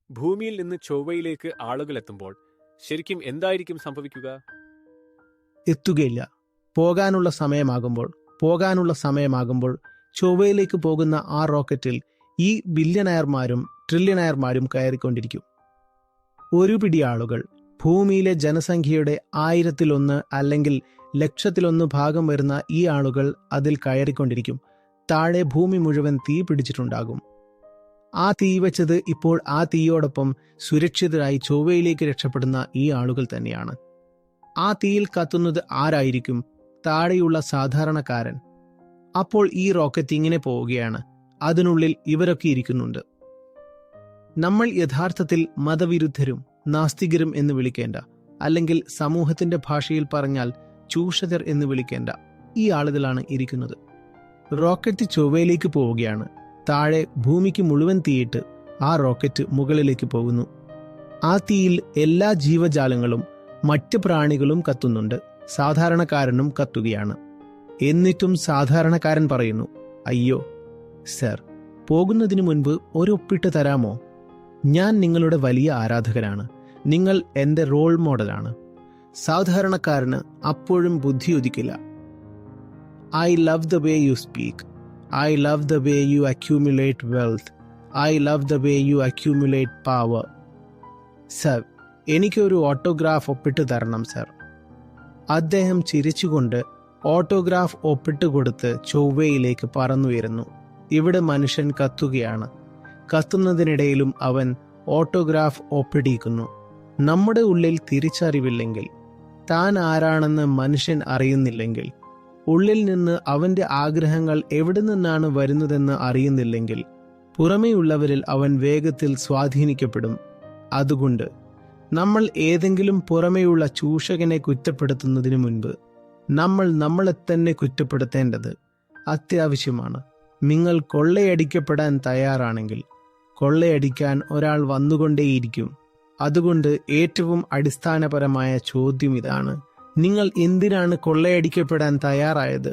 ഭൂമിയിൽ നിന്ന് ചൊവ്വയിലേക്ക് ആളുകൾ എത്തുമ്പോൾ ശരിക്കും എന്തായിരിക്കും സംഭവിക്കുക? എത്തുകയില്ല. പോകാനുള്ള സമയമാകുമ്പോൾ ചൊവ്വയിലേക്ക് പോകുന്ന ആ റോക്കറ്റിൽ ഈ ബില്യണയർമാരും ട്രില്യണയർമാരും കയറിക്കൊണ്ടിരിക്കും. ഒരു പിടി ആളുകൾ, ഭൂമിയിലെ ജനസംഖ്യയുടെ 1000-1 അല്ലെങ്കിൽ 1,00,000-1 ഭാഗം വരുന്ന ഈ ആളുകൾ അതിൽ കയറിക്കൊണ്ടിരിക്കും. താഴെ ഭൂമി മുഴുവൻ തീ പിടിച്ചിട്ടുണ്ടാകും. ആ തീ വെച്ചത് ഇപ്പോൾ ആ തീയോടൊപ്പം സുരക്ഷിതരായി ചൊവ്വയിലേക്ക് രക്ഷപ്പെടുന്ന ഈ ആളുകൾ തന്നെയാണ്. ആ തീയിൽ കത്തുന്നത് ആരായിരിക്കും? താഴെയുള്ള സാധാരണക്കാരൻ. അപ്പോൾ ഈ റോക്കറ്റ് ഇങ്ങനെ പോവുകയാണ്. അതിനുള്ളിൽ ഇവരൊക്കെ ഇരിക്കുന്നുണ്ട്. നമ്മൾ യഥാർത്ഥത്തിൽ മതവിരുദ്ധരും നാസ്തികരും എന്ന് വിളിക്കേണ്ട, അല്ലെങ്കിൽ സമൂഹത്തിന്റെ ഭാഷയിൽ പറഞ്ഞാൽ ചൂഷകർ എന്ന് വിളിക്കേണ്ട ഈ ആളുകളാണ് ഇരിക്കുന്നത്. റോക്കറ്റ് ചൊവ്വയിലേക്ക് പോവുകയാണ്. താഴെ ഭൂമിക്ക് മുഴുവൻ തീയിട്ട് ആ റോക്കറ്റ് മുകളിലേക്ക് പോകുന്നു. ആ തീയിൽ എല്ലാ ജീവജാലങ്ങളും മറ്റ് പ്രാണികളും കത്തുന്നുണ്ട്. സാധാരണക്കാരനും കത്തുകയാണ്. എന്നിട്ടും സാധാരണക്കാരൻ പറയുന്നു, അയ്യോ സർ, പോകുന്നതിനു മുൻപ് ഒരൊപ്പിട്ട് തരാമോ? ഞാൻ നിങ്ങളുടെ വലിയ ആരാധകനാണ്. നിങ്ങൾ എൻ്റെ റോൾ മോഡലാണ്. സാധാരണക്കാരന് അപ്പോഴും ബുദ്ധി ഉദിക്കില്ല. I love the way you speak. I love the way you accumulate wealth. I love the way you accumulate power. Sir, എനിക്കൊരു ഓട്ടോഗ്രാഫ് ഒപ്പിട്ട് തരണം സർ. അദ്ദേഹം ചിരിച്ചുകൊണ്ട് ഓട്ടോഗ്രാഫ് ഒപ്പിട്ട് കൊടുത്ത് ചൊവ്വയിലേക്ക് പറന്നുയരുന്നു. ഇവിടെ മനുഷ്യൻ കത്തുകയാണ്. കത്തുന്നതിനിടയിലും അവൻ ഓട്ടോഗ്രാഫ് ഒപ്പിടിക്കുന്നു. നമ്മുടെ ഉള്ളിൽ തിരിച്ചറിവില്ലെങ്കിൽ, താൻ ആരാണെന്ന് മനുഷ്യൻ അറിയുന്നില്ലെങ്കിൽ, ഉള്ളിൽ നിന്ന് അവന്റെ ആഗ്രഹങ്ങൾ എവിടെ നിന്നാണ് വരുന്നതെന്ന് അറിയുന്നില്ലെങ്കിൽ, പുറമേയുള്ളവരിൽ അവൻ വേഗത്തിൽ സ്വാധീനിക്കപ്പെടും. അതുകൊണ്ട് നമ്മൾ ഏതെങ്കിലും പുറമേയുള്ള ചൂഷകനെ കുറ്റപ്പെടുത്തുന്നതിനു മുൻപ് നമ്മൾ നമ്മളെ തന്നെ കുറ്റപ്പെടുത്തേണ്ടത് അത്യാവശ്യമാണ്. നിങ്ങൾ കൊള്ളയടിക്കപ്പെടാൻ തയ്യാറാണെങ്കിൽ കൊള്ളയടിക്കാൻ ഒരാൾ വന്നുകൊണ്ടേയിരിക്കും. അതുകൊണ്ട് ഏറ്റവും അടിസ്ഥാനപരമായ ചോദ്യം ഇതാണ്: നിങ്ങൾ എന്തിനാണ് കൊള്ളയടിക്കപ്പെടാൻ തയ്യാറായത്?